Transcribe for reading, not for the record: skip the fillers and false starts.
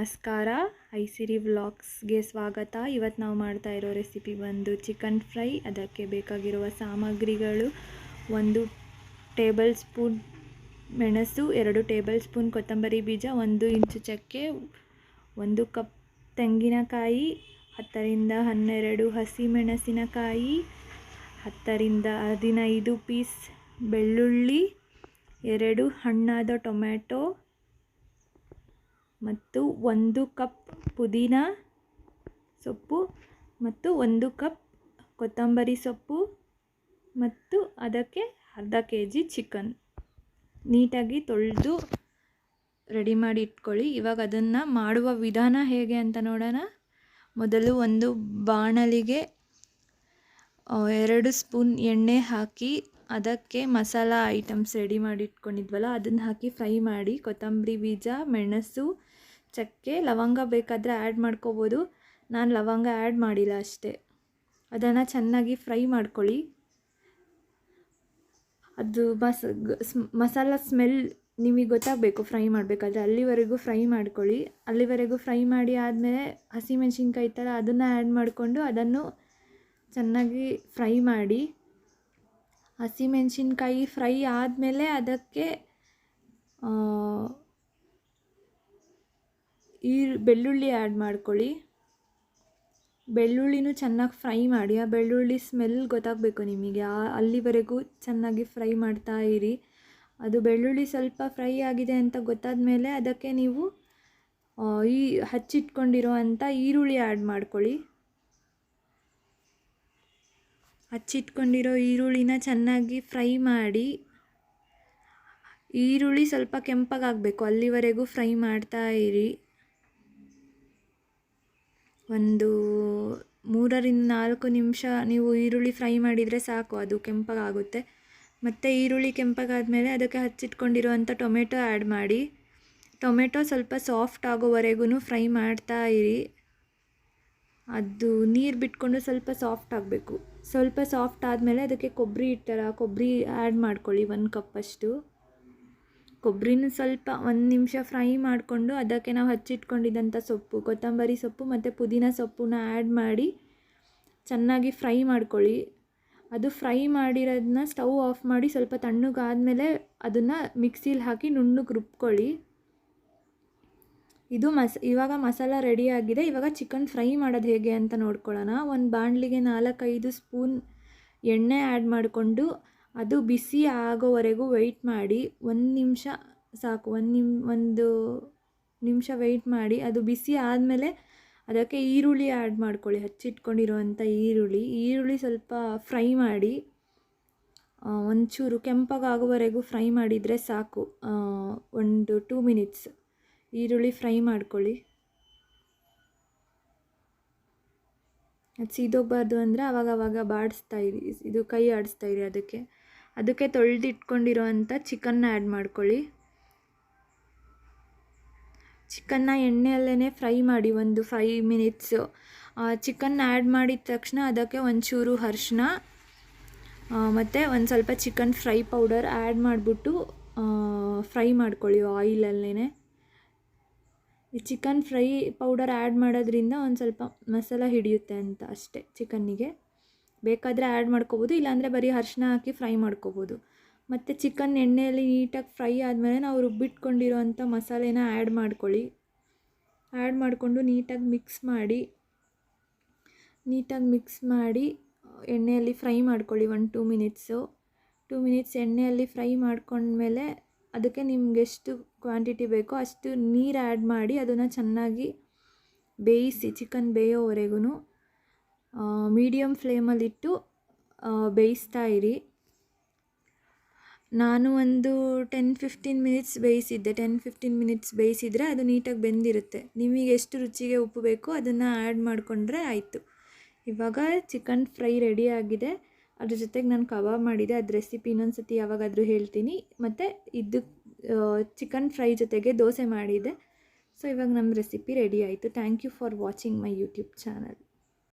ನಮಸ್ಕಾರ, ಐಸಿರಿ ವ್ಲಾಗ್ಸ್ಗೆ ಸ್ವಾಗತ. ಇವತ್ತು ನಾವು ಮಾಡ್ತಾ ಇರೋ ರೆಸಿಪಿ ಬಂದು ಚಿಕನ್ ಫ್ರೈ. ಅದಕ್ಕೆ ಬೇಕಾಗಿರುವ ಸಾಮಗ್ರಿಗಳು: 1 ಟೇಬಲ್ ಸ್ಪೂನ್ ಮೆಣಸು, 2 ಟೇಬಲ್ ಸ್ಪೂನ್ ಕೊತ್ತಂಬರಿ ಬೀಜ, 1 ಇಂಚು ಚಕ್ಕೆ, 1 ಕಪ್ ತೆಂಗಿನಕಾಯಿ, 10 ರಿಂದ 12 ಹಸಿಮೆಣಸಿನಕಾಯಿ, 10 ರಿಂದ 15 ಪೀಸ್ ಬೆಳ್ಳುಳ್ಳಿ, 2 ಹಣ್ಣಾದ ಟೊಮ್ಯಾಟೊ ಮತ್ತು 1 ಕಪ್ ಪುದೀನ ಸೊಪ್ಪು ಮತ್ತು 1 ಕಪ್ ಕೊತ್ತಂಬರಿ ಸೊಪ್ಪು ಮತ್ತು ಅದಕ್ಕೆ ಅರ್ಧ kg ಚಿಕನ್. ನೀಟಾಗಿ ತೊಳೆದು ರೆಡಿ ಮಾಡಿ ಇಟ್ಕೊಳ್ಳಿ. ಇವಾಗ ಅದನ್ನು ಮಾಡುವ ವಿಧಾನ ಹೇಗೆ ಅಂತ ನೋಡೋಣ. ಮೊದಲು ಒಂದು ಬಾಣಲಿಗೆ 2 ಸ್ಪೂನ್ ಎಣ್ಣೆ ಹಾಕಿ ಅದಕ್ಕೆ ಮಸಾಲ ಐಟಮ್ಸ್ ರೆಡಿ ಮಾಡಿ ಇಟ್ಕೊಂಡಿದ್ವಲ್ಲ ಅದನ್ನು ಹಾಕಿ ಫ್ರೈ ಮಾಡಿ. ಕೊತ್ತಂಬರಿ ಬೀಜ, ಮೆಣಸು, ಚಕ್ಕೆ, ಲವಂಗ ಬೇಕಾದರೆ ಆ್ಯಡ್ ಮಾಡ್ಕೋಬೋದು. ನಾನು ಲವಂಗ ಆ್ಯಡ್ ಮಾಡಿಲ್ಲ ಅಷ್ಟೇ. ಅದನ್ನು ಚೆನ್ನಾಗಿ ಫ್ರೈ ಮಾಡ್ಕೊಳ್ಳಿ. ಅದು ಮಸಾಲ ಸ್ಮೆಲ್ ನಿಮಗೆ ಗೊತ್ತಾಗಬೇಕು ಫ್ರೈ ಮಾಡಬೇಕಾದ್ರೆ. ಅಲ್ಲಿವರೆಗೂ ಫ್ರೈ ಮಾಡ್ಕೊಳ್ಳಿ. ಅಲ್ಲಿವರೆಗೂ ಫ್ರೈ ಮಾಡಿ ಆದಮೇಲೆ ಹಸಿಮೆಣ್ಸಿನ್ಕಾಯಿ ಥರ ಅದನ್ನು ಆ್ಯಡ್ ಮಾಡಿಕೊಂಡು ಅದನ್ನು ಚೆನ್ನಾಗಿ ಫ್ರೈ ಮಾಡಿ. ಹಸಿಮೆಣ್ಸಿನ್ಕಾಯಿ ಫ್ರೈ ಆದಮೇಲೆ ಅದಕ್ಕೆ ಬೆಳ್ಳುಳ್ಳಿ ಆ್ಯಡ್ ಮಾಡ್ಕೊಳ್ಳಿ. ಬೆಳ್ಳುಳ್ಳಿನೂ ಚೆನ್ನಾಗಿ ಫ್ರೈ ಮಾಡಿ. ಆ ಬೆಳ್ಳುಳ್ಳಿ ಸ್ಮೆಲ್ ಗೊತ್ತಾಗಬೇಕು ನಿಮಗೆ. ಅಲ್ಲಿವರೆಗೂ ಚೆನ್ನಾಗಿ ಫ್ರೈ ಮಾಡ್ತಾ ಇರಿ. ಅದು ಬೆಳ್ಳುಳ್ಳಿ ಸ್ವಲ್ಪ ಫ್ರೈ ಆಗಿದೆ ಅಂತ ಗೊತ್ತಾದ ಮೇಲೆ ಅದಕ್ಕೆ ನೀವು ಈ ಹಚ್ಚಿಟ್ಕೊಂಡಿರೋ ಅಂಥ ಈರುಳ್ಳಿ ಆ್ಯಡ್ ಮಾಡ್ಕೊಳ್ಳಿ. ಹಚ್ಚಿಟ್ಕೊಂಡಿರೋ ಈರುಳ್ಳಿನ ಚೆನ್ನಾಗಿ ಫ್ರೈ ಮಾಡಿ. ಈರುಳ್ಳಿ ಸ್ವಲ್ಪ ಕೆಂಪಗಾಗಬೇಕು, ಅಲ್ಲಿವರೆಗೂ ಫ್ರೈ ಮಾಡ್ತಾ ಇರಿ. ಒಂದು 3 ರಿಂದ 4 ನಿಮಿಷ ನೀವು ಈರುಳ್ಳಿ ಫ್ರೈ ಮಾಡಿದರೆ ಸಾಕು, ಅದು ಕೆಂಪಗಾಗುತ್ತೆ. ಮತ್ತು ಈರುಳ್ಳಿ ಕೆಂಪಗಾದಮೇಲೆ ಅದಕ್ಕೆ ಹಚ್ಚಿಟ್ಕೊಂಡಿರುವಂಥ ಟೊಮೆಟೊ ಆ್ಯಡ್ ಮಾಡಿ. ಟೊಮೆಟೊ ಸ್ವಲ್ಪ ಸಾಫ್ಟ್ ಆಗೋವರೆಗೂ ಫ್ರೈ ಮಾಡ್ತಾ ಇರಿ. ಅದು ನೀರು ಬಿಟ್ಕೊಂಡು ಸ್ವಲ್ಪ ಸಾಫ್ಟ್ ಆಗಬೇಕು. ಸ್ವಲ್ಪ ಸಾಫ್ಟ್ ಆದಮೇಲೆ ಅದಕ್ಕೆ ಕೊಬ್ಬರಿ ಆ್ಯಡ್ ಮಾಡ್ಕೊಳ್ಳಿ. 1 ಕಪ್ಪಷ್ಟು ಕೊಬ್ಬರಿನೂ ಸ್ವಲ್ಪ 1 ನಿಮಿಷ ಫ್ರೈ ಮಾಡಿಕೊಂಡು ಅದಕ್ಕೆ ನಾವು ಹಚ್ಚಿಟ್ಕೊಂಡಿದ್ದಂಥ ಸೊಪ್ಪು, ಕೊತ್ತಂಬರಿ ಸೊಪ್ಪು ಮತ್ತು ಪುದೀನ ಸೊಪ್ಪನ್ನ ಆ್ಯಡ್ ಮಾಡಿ ಚೆನ್ನಾಗಿ ಫ್ರೈ ಮಾಡ್ಕೊಳ್ಳಿ. ಅದು ಫ್ರೈ ಮಾಡಿರೋದನ್ನ ಸ್ಟವ್ ಆಫ್ ಮಾಡಿ ಸ್ವಲ್ಪ ತಣ್ಣಗಾದಮೇಲೆ ಅದನ್ನು ಮಿಕ್ಸಿಲಿ ಹಾಕಿ ನುಣ್ಣಗೆ ರುಬ್ಕೊಳ್ಳಿ. ಇದು ಇವಾಗ ಮಸಾಲ ರೆಡಿಯಾಗಿದೆ. ಇವಾಗ ಚಿಕನ್ ಫ್ರೈ ಮಾಡೋದು ಹೇಗೆ ಅಂತ ನೋಡ್ಕೊಳ್ಳೋಣ. ಒಂದು ಬಾಣಲಿಗೆ 4-5 ಸ್ಪೂನ್ ಎಣ್ಣೆ ಆ್ಯಡ್ ಮಾಡಿಕೊಂಡು ಅದು ಬಿಸಿ ಆಗೋವರೆಗೂ ವೆಯ್ಟ್ ಮಾಡಿ. 1 ನಿಮಿಷ ಸಾಕು, 1 ನಿಮಿಷ ವೆಯ್ಟ್ ಮಾಡಿ. ಅದು ಬಿಸಿ ಆದಮೇಲೆ ಅದಕ್ಕೆ ಈರುಳ್ಳಿ ಆ್ಯಡ್ ಮಾಡ್ಕೊಳ್ಳಿ. ಹಚ್ಚಿಟ್ಕೊಂಡಿರೋವಂಥ ಈರುಳ್ಳಿ ಸ್ವಲ್ಪ ಫ್ರೈ ಮಾಡಿ. ಒಂಚೂರು ಕೆಂಪಗಾಗೋವರೆಗೂ ಫ್ರೈ ಮಾಡಿದರೆ ಸಾಕು. 1-2 ಮಿನಿಟ್ಸ್ ಈರುಳ್ಳಿ ಫ್ರೈ ಮಾಡ್ಕೊಳ್ಳಿ. ಅದು ಸೀದೋಗಬಾರ್ದು ಅಂದರೆ ಆವಾಗ ಬಾಡಿಸ್ತಾ ಇರಿ, ಇದು ಕೈ ಆಡಿಸ್ತಾ ಇರಿ. ಅದಕ್ಕೆ ತೊಳೆದಿಟ್ಕೊಂಡಿರೋ ಅಂಥ ಚಿಕನ್ನ ಆ್ಯಡ್ ಮಾಡ್ಕೊಳ್ಳಿ. ಚಿಕನ್ನ ಎಣ್ಣೆಯಲ್ಲೇ ಫ್ರೈ ಮಾಡಿ 5 ಮಿನಿಟ್ಸು. ಚಿಕನ್ನ ಆ್ಯಡ್ ಮಾಡಿದ ತಕ್ಷಣ ಅದಕ್ಕೆ ಒಂಚೂರು ಅರಿಶಿನ ಮತ್ತು ಒಂದು ಸ್ವಲ್ಪ ಚಿಕನ್ ಫ್ರೈ ಪೌಡರ್ ಆ್ಯಡ್ ಮಾಡಿಬಿಟ್ಟು ಫ್ರೈ ಮಾಡ್ಕೊಳ್ಳಿ ಆಯಿಲಲ್ಲೇ. ಈ ಚಿಕನ್ ಫ್ರೈ ಪೌಡರ್ ಆ್ಯಡ್ ಮಾಡೋದ್ರಿಂದ ಒಂದು ಸ್ವಲ್ಪ ಮಸಾಲ ಹಿಡಿಯುತ್ತೆ ಅಂತ ಅಷ್ಟೇ. ಚಿಕನ್ನಿಗೆ ಬೇಕಾದರೆ ಆ್ಯಡ್ ಮಾಡ್ಕೋಬೋದು, ಇಲ್ಲಾಂದರೆ ಬರೀ ಅರಿಶಿನ ಹಾಕಿ ಫ್ರೈ ಮಾಡ್ಕೋಬೋದು. ಮತ್ತು ಚಿಕನ್ ಎಣ್ಣೆಯಲ್ಲಿ ನೀಟಾಗಿ ಫ್ರೈ ಆದಮೇಲೆ ನಾವು ರುಬ್ಬಿಟ್ಕೊಂಡಿರೋ ಅಂಥ ಮಸಾಲೆನ ಆ್ಯಡ್ ಮಾಡ್ಕೊಳ್ಳಿ. ಆ್ಯಡ್ ಮಾಡಿಕೊಂಡು ನೀಟಾಗಿ ಮಿಕ್ಸ್ ಮಾಡಿ ಎಣ್ಣೆಯಲ್ಲಿ ಫ್ರೈ ಮಾಡ್ಕೊಳ್ಳಿ. 1-2 ಮಿನಿಟ್ಸು. 2 ಮಿನಿಟ್ಸ್ ಎಣ್ಣೆಯಲ್ಲಿ ಫ್ರೈ ಮಾಡ್ಕೊಂಡ್ಮೇಲೆ ಅದಕ್ಕೆ ನಿಮ್ಗೆ ಎಷ್ಟು ಕ್ವಾಂಟಿಟಿ ಬೇಕೋ ಅಷ್ಟು ನೀರು ಆ್ಯಡ್ ಮಾಡಿ ಅದನ್ನು ಚೆನ್ನಾಗಿ ಬೇಯಿಸಿ. ಚಿಕನ್ ಬೇಯೋವರೆಗೂ ಮೀಡಿಯಮ್ ಫ್ಲೇಮಲ್ಲಿಟ್ಟು ಬೇಯಿಸ್ತಾ ಇರಿ. ನಾನು ಒಂದು 10-15 ಮಿನಿಟ್ಸ್ ಬೇಯಿಸಿದ್ದೆ. 10-15 ಮಿನಿಟ್ಸ್ ಬೇಯಿಸಿದರೆ ಅದು ನೀಟಾಗಿ ಬೆಂದಿರುತ್ತೆ. ನಿಮಗೆ ಎಷ್ಟು ರುಚಿಗೆ ಉಪ್ಪು ಬೇಕೋ ಅದನ್ನು ಆ್ಯಡ್ ಮಾಡಿಕೊಂಡ್ರೆ ಆಯಿತು. ಇವಾಗ ಚಿಕನ್ ಫ್ರೈ ರೆಡಿಯಾಗಿದೆ. ಅದ್ರ ಜೊತೆಗೆ ನಾನು ಕಬಾಬ್ ಮಾಡಿದೆ, ಅದು ರೆಸಿಪಿ ಇನ್ನೊಂದು ಸತಿ ಯಾವಾಗಾದರೂ ಹೇಳ್ತೀನಿ. ಮತ್ತು ಇದು ಚಿಕನ್ ಫ್ರೈ ಜೊತೆಗೆ ದೋಸೆ ಮಾಡಿದೆ. ಸೊ ಇವಾಗ ನಮ್ಮ ರೆಸಿಪಿ ರೆಡಿ ಆಯಿತು. Thank you for watching my YouTube channel.